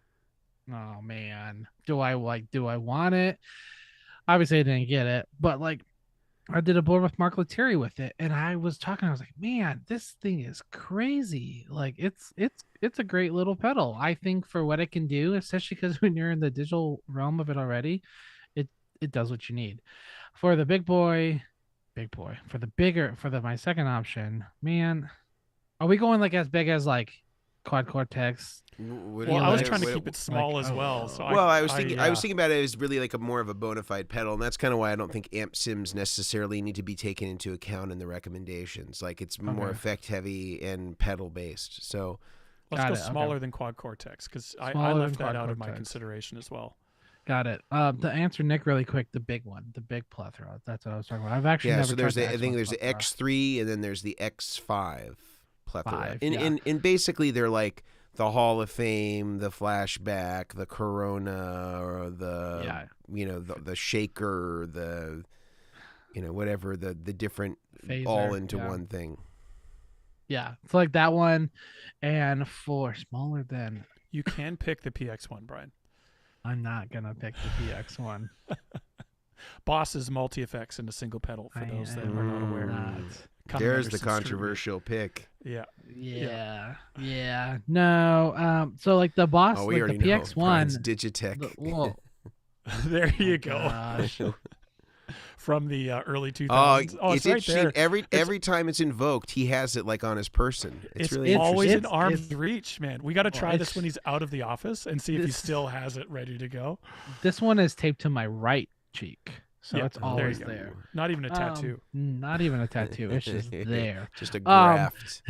oh man, do I want it? Obviously I didn't get it, but like I did a board with Mark Lettieri with it, and I was like, man, this thing is crazy. Like it's a great little pedal. I think for what it can do, especially because when you're in the digital realm of it already, it does what you need. For the big boy, for my second option, man, are we going like as big as like Quad Cortex? Well, I was trying to keep it small as well. So I was thinking about it as really like a more of a bona fide pedal, and that's kind of why I don't think amp sims necessarily need to be taken into account in the recommendations. Like it's more effect heavy and pedal based. So let's go smaller than Quad Cortex, because I left that out of my consideration as well. Got it. To answer Nick really quick, the big one, the big plethora. That's what I was talking about. I've actually never. So there's I think there's the X3 and then there's the X5 plethora. And basically they're like the Hall of Fame, the Flashback, the Corona, or the the Shaker, the whatever the different Phaser, all into one thing. Yeah, it's like that one, and for smaller than. You can pick the PX1, Brian. I'm not gonna pick the PX1. Boss's multi-effects in a single pedal, for those that are not aware. There's the controversial pick. Yeah. No. So like the Boss, we like the already PX1, Digitech. There you go. From the early 2000s. It's right there. Every time it's invoked, he has it like on his person. It's really always in arm's reach, man. We got to try this when he's out of the office and see if he still has it ready to go. This one is taped to my right cheek, so it's always there. Not even a tattoo. Not even a tattoo. It's just there. Just a graft.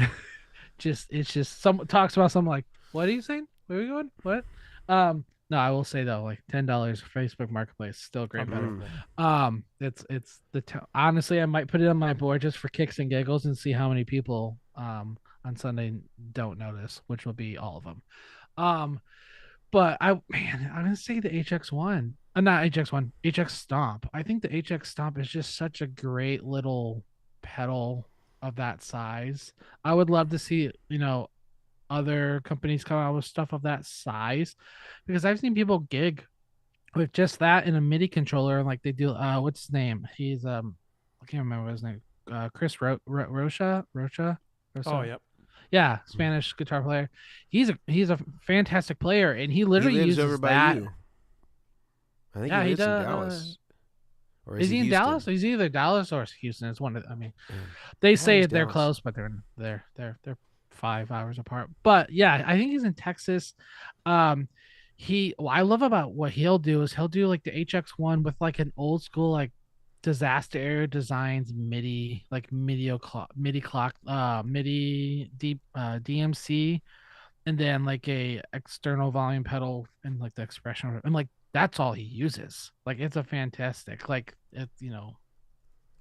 It's just some talks about something like, what are you saying? Where are we going? What? No, I will say though, like $10 Facebook Marketplace, still great pedal. It's honestly, I might put it on my board just for kicks and giggles and see how many people on Sunday don't notice, which will be all of them. But I'm gonna say the HX1, not HX1, HX Stomp. I think the HX Stomp is just such a great little pedal of that size. I would love to see, other companies come out with stuff of that size, because I've seen people gig with just that in a MIDI controller, and like they do. What's his name? He's I can't remember his name. Chris Rocha. Oh, yep. Yeah, Spanish guitar player. He's a fantastic player, and he He literally lives uses over by that. you. I think Yeah, he he lives in does. Dallas. Or Is he he in Houston? Dallas? He's either Dallas or Houston. It's one of. I mean, Yeah. they I thought it say was they're Dallas. close, but they're 5 hours apart. But yeah, I think he's in Texas. What I love about what he'll do is he'll do like the HX1 with like an old school like Disaster Era Designs MIDI, like MIDI clock, MIDI deep DMC, and then like a external volume pedal and like the expression, and like that's all he uses. Like it's a fantastic like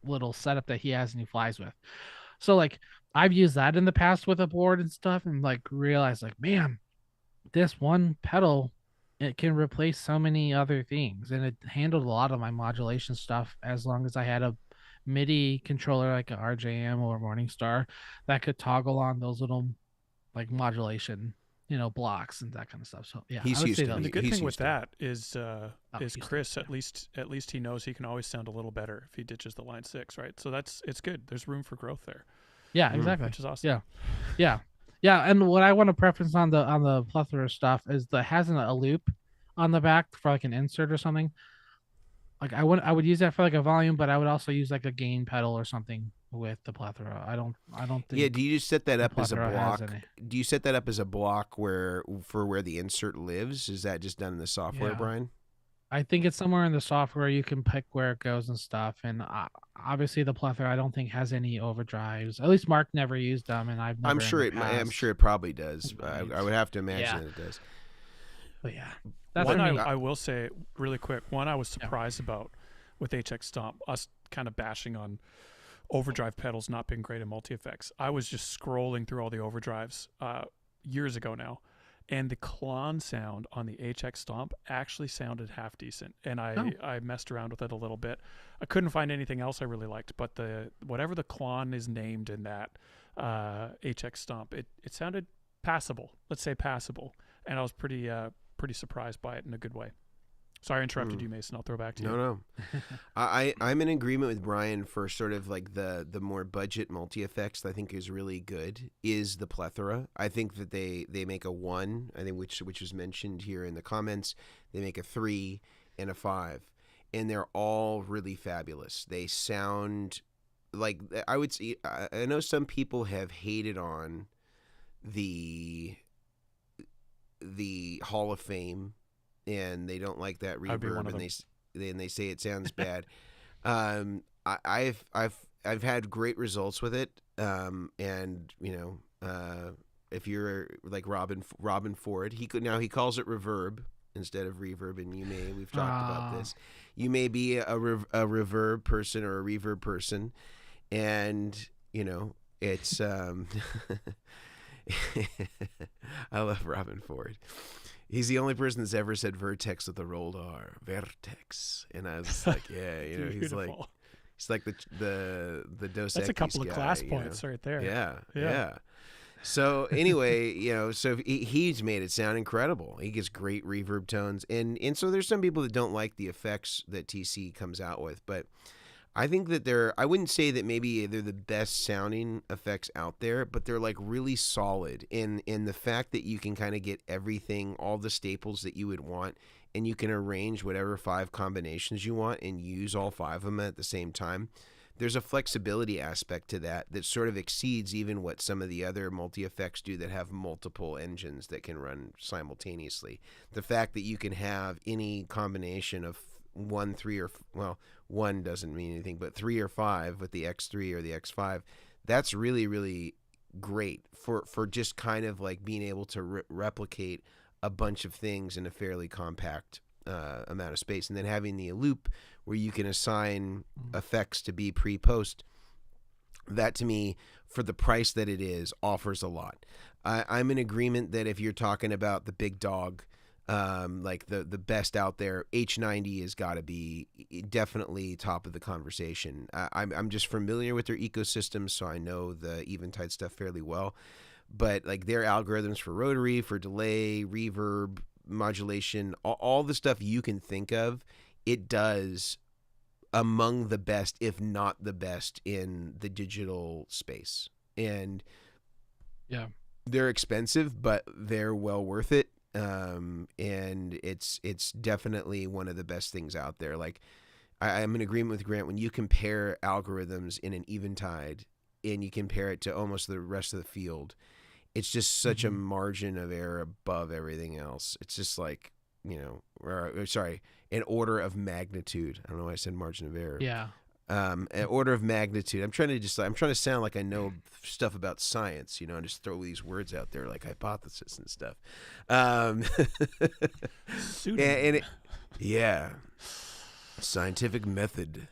little setup that he has and he flies with. So like I've used that in the past with a board and stuff, and like realized like, man, this one pedal, it can replace so many other things, and it handled a lot of my modulation stuff as long as I had a MIDI controller like a RJM or Morningstar that could toggle on those little like modulation blocks and that kind of stuff. So yeah, He's I would say Houston. And the those. good He's thing with Houston. that is Houston, Chris, yeah. at least he knows he can always sound a little better if he ditches the line 6, right? So it's good. There's room for growth there, Yeah, exactly. which is awesome. Yeah. And what I want to preference on the plethora stuff is that has a loop on the back for like an insert or something. Like I would use that for like a volume, but I would also use like a gain pedal or something with the plethora. I don't think. Yeah, do you just set that the up as a plethora has block? any. Do you set that up as a block where the insert lives? Is that just done in the software, Yeah. Brian? I think it's somewhere in the software you can pick where it goes and stuff. And obviously the plethora I don't think has any overdrives. At least Mark never used them, and I've never. I'm sure it probably does. I would have to imagine that it does. But yeah, that's One for me. I will say really quick. One I was surprised about with HX Stomp, us kind of bashing on overdrive pedals not being great at multi-effects. I was just scrolling through all the overdrives years ago now, and the Klon sound on the HX Stomp actually sounded half decent, and I messed around with it a little bit. I couldn't find anything else I really liked, but whatever the Klon is named in that HX Stomp, it sounded passable. Let's say passable, and I was pretty surprised by it in a good way. Sorry, I interrupted you, Mason. I'll throw back to you. No. I'm in agreement with Brian for sort of like the more budget multi-effects that I think is really good is the plethora. I think that they make a 1, I think which was mentioned here in the comments. They make a 3 and a 5, and they're all really fabulous. They sound like, I would say, I know some people have hated on the Hall of Fame, and they don't like that reverb, and they say it sounds bad. I've had great results with it, and if you're like Robin Ford, he calls it reverb instead of reverb, and we've talked about this. You may be a reverb person or a reverb person, and it's I love Robin Ford. He's the only person that's ever said Vertex with a rolled R. Vertex. And I was just like, yeah, he's like the Dos Equis That's a couple of class guy, points right there. Yeah. So anyway, so he's made it sound incredible. He gets great reverb tones. And so there's some people that don't like the effects that TC comes out with, but I think that I wouldn't say that maybe they're the best sounding effects out there, but they're like really solid in the fact that you can kind of get everything, all the staples that you would want, and you can arrange whatever 5 combinations you want and use all 5 of them at the same time. There's a flexibility aspect to that sort of exceeds even what some of the other multi-effects do that have multiple engines that can run simultaneously. The fact that you can have any combination of 1, 3, or 1 doesn't mean anything, but 3 or 5 with the X3 or the X5, that's really, really great for just kind of like being able to replicate a bunch of things in a fairly compact amount of space, and then having the loop where you can assign effects to be pre-post. That to me, for the price that it is, offers a lot. I'm in agreement that if you're talking about the big dog like the best out there. H90 has got to be definitely top of the conversation. I'm just familiar with their ecosystem, so I know the Eventide stuff fairly well. But like their algorithms for rotary, for delay, reverb, modulation, all the stuff you can think of, it does among the best, if not the best, in the digital space. And Yeah. they're expensive, but they're well worth it. And it's definitely one of the best things out there. Like I'm in agreement with Grant when you compare algorithms in an Eventide and you compare it to almost the rest of the field. It's just such a margin of error above everything else. It's just like, an order of magnitude. I don't know why I said margin of error. Yeah. An order of magnitude. I'm trying to sound like I know stuff about science, and just throw these words out there like hypothesis and stuff. Yeah, scientific method.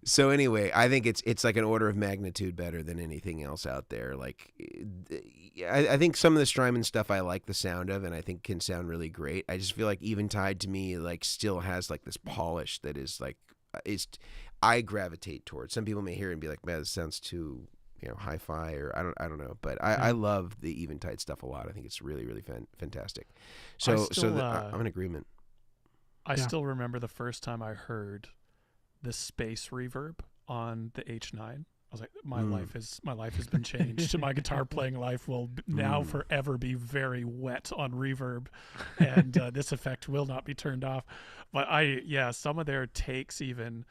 So anyway, I think it's like an order of magnitude better than anything else out there. Like, I think some of the Strymon stuff I like the sound of, and I think can sound really great. I just feel like Eventide to me like still has like this polish that is like I gravitate towards. Some people may hear it and be like, man, this sounds too hi-fi, or I don't know. But I love the Eventide stuff a lot. I think it's really really fantastic. So I'm in agreement. I still remember the first time I heard the space reverb on the H9. I was like, my life has been changed. My guitar playing life will now forever be very wet on reverb, and this effect will not be turned off. But some of their takes even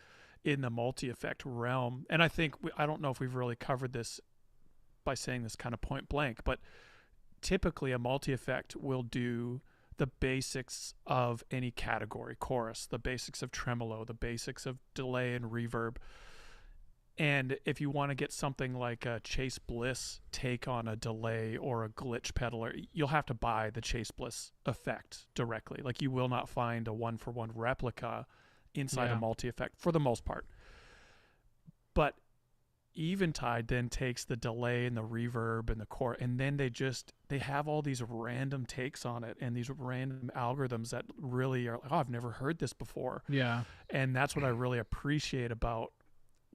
in the multi-effect realm, and I think I don't know if we've really covered this by saying this kind of point blank, but typically a multi-effect will do the basics of any category, chorus, the basics of tremolo, the basics of delay and reverb. And if you want to get something like a Chase Bliss take on a delay or a glitch pedaler, you'll have to buy the Chase Bliss effect directly. Like, you will not find a one-for-one replica inside a multi-effect for the most part. But Eventide then takes the delay and the reverb and the core, and then they have all these random takes on it and these random algorithms that really are like, oh, I've never heard this before. Yeah. And that's what I really appreciate about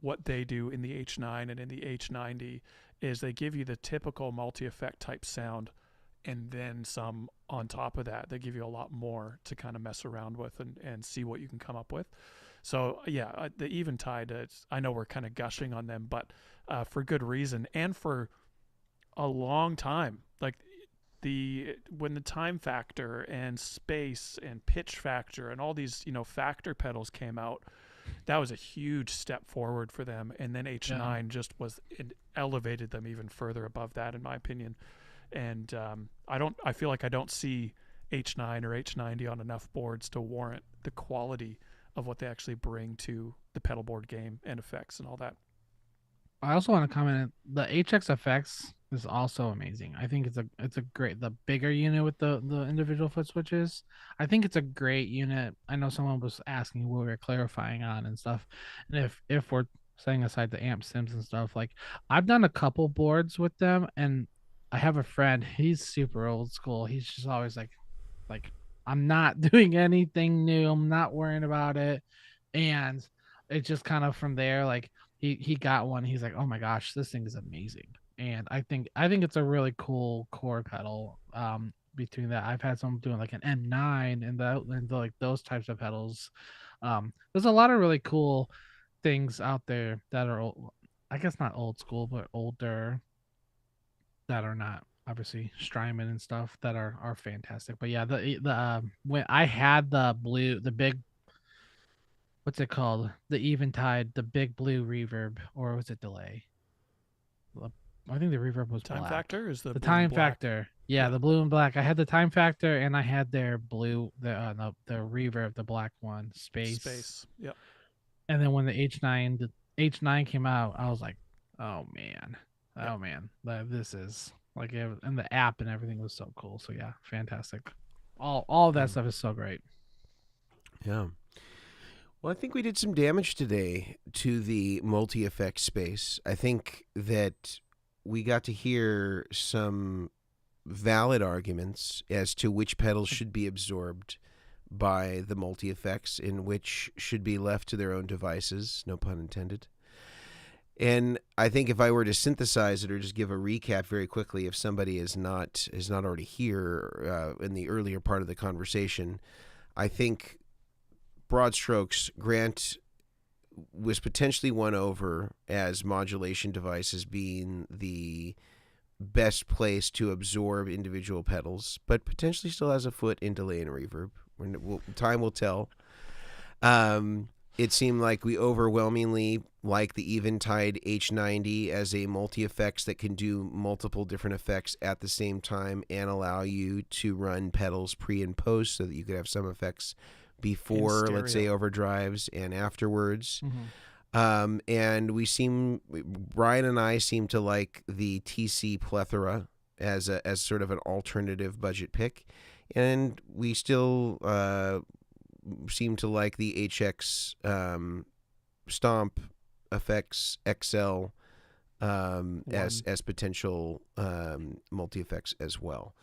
what they do in the H9 and in the H90 is they give you the typical multi-effect type sound, and then some on top of that. They give you a lot more to kind of mess around with and see what you can come up with. So the Eventide, I know we're kind of gushing on them, but for good reason and for a long time. Like when the time factor and space and pitch factor and all these factor pedals came out, that was a huge step forward for them. And then H9 it elevated them even further above that, in my opinion. And I feel like I don't see H9 or H90 on enough boards to warrant the quality of what they actually bring to the pedalboard game and effects and all that. I also want to comment, the HX Effects is also amazing. I think it's a great, the bigger unit with the individual foot switches. I think it's a great unit. I know someone was asking what we were clarifying on and stuff. And if we're setting aside the amp sims and stuff, like I've done a couple boards with them, and I have a friend, he's super old school. He's just always like I'm not doing anything new. I'm not worrying about it. And it's just kind of from there, like he got one. He's like, oh my gosh, this thing is amazing. And I think it's a really cool core pedal. Between that, I've had someone doing like an M9 and like those types of pedals. There's a lot of really cool things out there that are I guess not old school, but older, that are not obviously Strymon and stuff, that are fantastic. But yeah, the when I had the big, what's it called, the Eventide, the big blue reverb, or was it delay? I think the reverb was time black. factor is the time black. factor. Yeah, the blue and black. I had the time factor, and I had their blue, the reverb, the black one, space. Yep. And then when the H9 came out, I was like, oh man, this is like, and the app and everything was so cool. So yeah, fantastic. All of that stuff is so great. Yeah. Well, I think we did some damage today to the multi-effect space. I think that we got to hear some valid arguments as to which pedals should be absorbed by the multi-effects and which should be left to their own devices, no pun intended. And I think if I were to synthesize it or just give a recap very quickly, if somebody is not already here in the earlier part of the conversation, I think broad strokes, Grant was potentially won over as modulation devices being the best place to absorb individual pedals, but potentially still has a foot in delay and reverb. Time will tell. It seemed like we overwhelmingly like the Eventide H90 as a multi-effects that can do multiple different effects at the same time and allow you to run pedals pre and post so that you could have some effects before, let's say, overdrives and afterwards. Mm-hmm. And Brian and I seem to like the TC Plethora as sort of an alternative budget pick. And we still seem to like the HX Stomp Effects XL as potential multi-effects as well.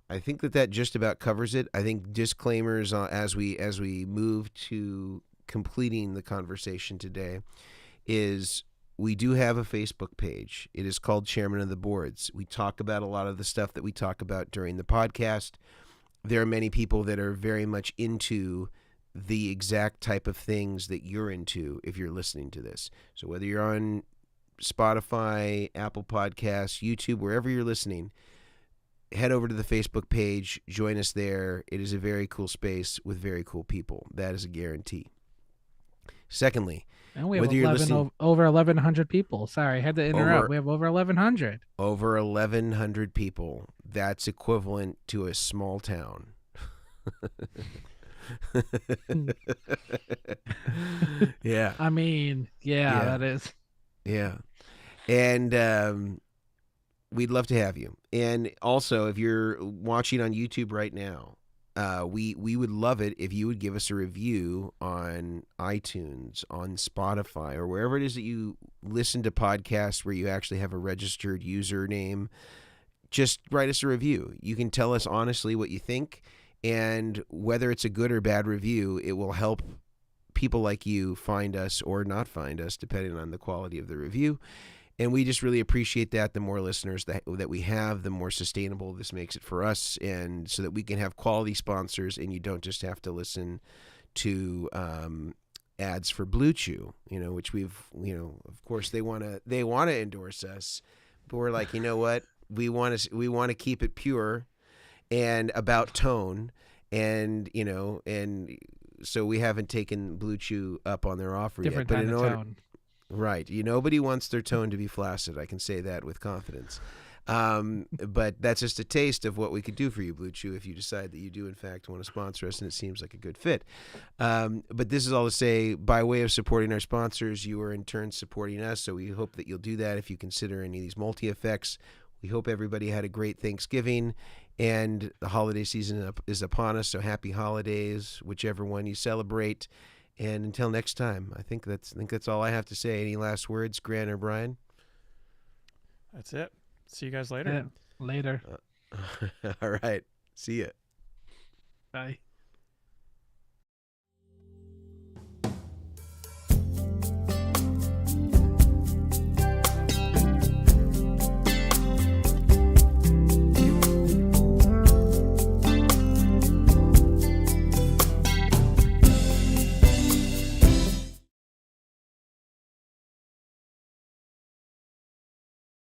I think that just about covers it. I think disclaimers as we move to completing the conversation today is we do have a Facebook page. It is called Chairmen of the Boards. We talk about a lot of the stuff that we talk about during the podcast. There are many people that are very much into the exact type of things that you're into if you're listening to this. So whether you're on Spotify, Apple Podcasts, YouTube, wherever you're listening, head over to the Facebook page, join us there. It is a very cool space with very cool people. That is a guarantee. Secondly, and we have whether you're over 1,100 people. Sorry, I had to interrupt. We have over 1,100. Over 1,100 people. That's equivalent to a small town. Yeah. I mean, yeah, that is. Yeah. And we'd love to have you. And also, if you're watching on YouTube right now, we would love it if you would give us a review on iTunes, on Spotify, or wherever it is that you listen to podcasts where you actually have a registered username. Just write us a review. You can tell us honestly what you think, and whether it's a good or bad review, it will help people like you find us or not find us, depending on the quality of the review. And we just really appreciate that. The more listeners that we have, the more sustainable this makes it for us, and so that we can have quality sponsors, and you don't just have to listen to ads for Blue Chew, which we've, of course they want to endorse us, but we're like, you know what, we want to keep it pure and about tone, and and so we haven't taken Blue Chew up on their offer yet. But in order, tone. Right. Nobody wants their tone to be flaccid. I can say that with confidence. But that's just a taste of what we could do for you, Blue Chew, if you decide that you do, in fact, want to sponsor us, and it seems like a good fit. But this is all to say, by way of supporting our sponsors, you are in turn supporting us. So we hope that you'll do that if you consider any of these multi-effects. We hope everybody had a great Thanksgiving, and the holiday season is upon us. So happy holidays, whichever one you celebrate. And until next time, I think that's all I have to say. Any last words, Grant or Brian? That's it. See you guys later. Later. All right. See ya. Bye.